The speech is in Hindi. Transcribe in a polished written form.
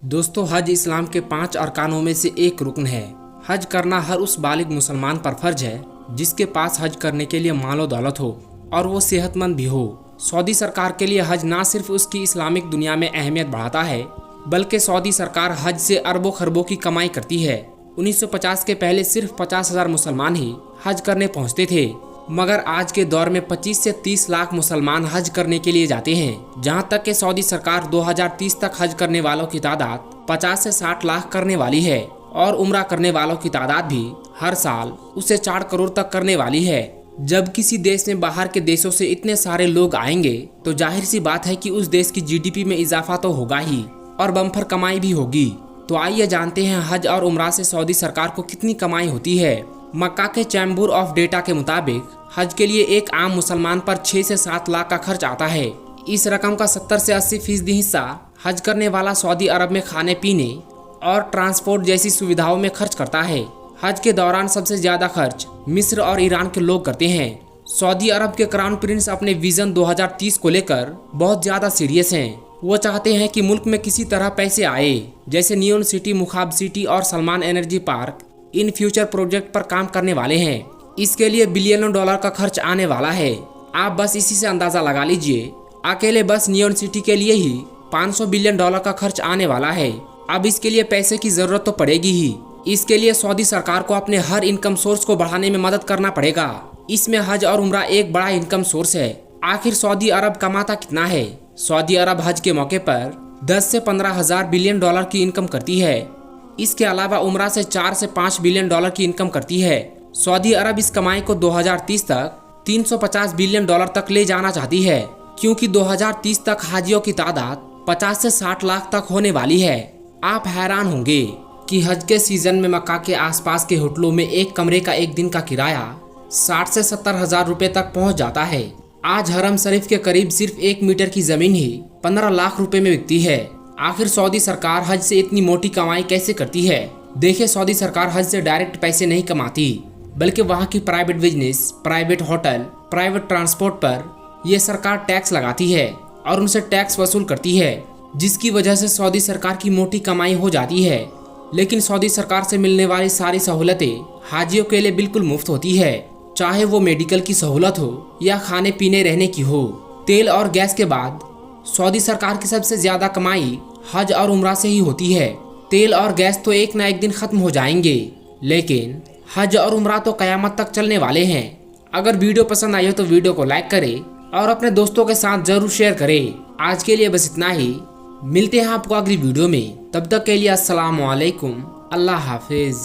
दोस्तों, हज इस्लाम के 5 अरकानों में से एक रुकन है। हज करना हर उस बालिग मुसलमान पर फर्ज है जिसके पास हज करने के लिए मालो दौलत हो और वो सेहतमंद भी हो। सऊदी सरकार के लिए हज ना सिर्फ उसकी इस्लामिक दुनिया में अहमियत बढ़ाता है, बल्कि सऊदी सरकार हज से अरबों खरबों की कमाई करती है। 1950 के पहले सिर्फ 50,000 मुसलमान ही हज करने पहुंचते थे, मगर आज के दौर में 25 से 30 लाख मुसलमान हज करने के लिए जाते हैं। जहां तक कि सऊदी सरकार 2030 तक हज करने वालों की तादाद 50 से 60 लाख करने वाली है और उम्रा करने वालों की तादाद भी हर साल उसे 4 करोड़ तक करने वाली है। जब किसी देश में बाहर के देशों से इतने सारे लोग आएंगे तो जाहिर सी बात है कि उस देश की जीडीपी में इजाफा तो होगा ही और बम्पर कमाई भी होगी। तो आइए जानते हैं हज और उम्रा से सऊदी सरकार को कितनी कमाई होती है। मक्का के चैम्बर ऑफ डेटा के मुताबिक हज के लिए एक आम मुसलमान पर 6 से 7 लाख का खर्च आता है। इस रकम का 70 से 80% हिस्सा हज करने वाला सऊदी अरब में खाने पीने और ट्रांसपोर्ट जैसी सुविधाओं में खर्च करता है। हज के दौरान सबसे ज्यादा खर्च मिस्र और ईरान के लोग करते हैं। सऊदी अरब के क्राउन प्रिंस अपने विजन 2030 को लेकर बहुत ज्यादा सीरियस हैं। वो चाहते हैं कि मुल्क में किसी तरह पैसे आए, जैसे नियोन सिटी, मुखाब सिटी और Salman energy park in future project पर काम करने वाले हैं। इसके लिए बिलियनों डॉलर का खर्च आने वाला है। आप बस इसी से अंदाजा लगा लीजिए, अकेले बस नियोन सिटी के लिए ही 500 बिलियन डॉलर का खर्च आने वाला है। अब इसके लिए पैसे की जरूरत तो पड़ेगी ही। इसके लिए सऊदी सरकार को अपने हर इनकम सोर्स को बढ़ाने में मदद करना पड़ेगा। इसमें हज और उम्रा एक बड़ा इनकम सोर्स है। आखिर सऊदी अरब कमाता कितना है? सऊदी अरब हज के मौके पर 10 से 15 हजार बिलियन डॉलर की इनकम करती है। इसके अलावा उम्रा से 4 से 5 बिलियन डॉलर की इनकम करती है। सऊदी अरब इस कमाई को 2030 तक 350 बिलियन डॉलर तक ले जाना चाहती है, क्योंकि 2030 तक हाजियों की तादाद 50 से 60 लाख तक होने वाली है। आप हैरान होंगे कि हज के सीजन में मक्का के आसपास के होटलों में एक कमरे का एक दिन का किराया 60 से 70 हजार रुपए तक पहुंच जाता है। आज हरम शरीफ के करीब सिर्फ 1 मीटर की जमीन ही 15 लाख रुपए में बिकती है। आखिर सऊदी सरकार हज से इतनी मोटी कमाई कैसे करती है? देखिए, सऊदी सरकार हज से डायरेक्ट पैसे नहीं कमाती, बल्कि वहाँ की private business, private hotel, private transport पर यह सरकार टैक्स लगाती है और उनसे टैक्स वसूल करती है, जिसकी वजह से सऊदी सरकार की मोटी कमाई हो जाती है। लेकिन सऊदी सरकार से मिलने वाली सारी सहूलतें हाजियों के लिए बिल्कुल मुफ्त होती है, चाहे वो मेडिकल की सहूलत हो या खाने पीने रहने की हो। तेल और गैस के बाद सऊदी सरकार की सबसे ज्यादा कमाई हज और उम्रा से ही होती है। तेल और गैस तो एक ना एक दिन खत्म हो जाएंगे, लेकिन हज और उम्रा तो कयामत तक चलने वाले हैं। अगर वीडियो पसंद आई हो तो वीडियो को लाइक करें और अपने दोस्तों के साथ जरूर शेयर करें। आज के लिए बस इतना ही। मिलते हैं आपको अगली वीडियो में। तब तक के लिए अस्सलाम वालेकुम, अल्लाह हाफिज।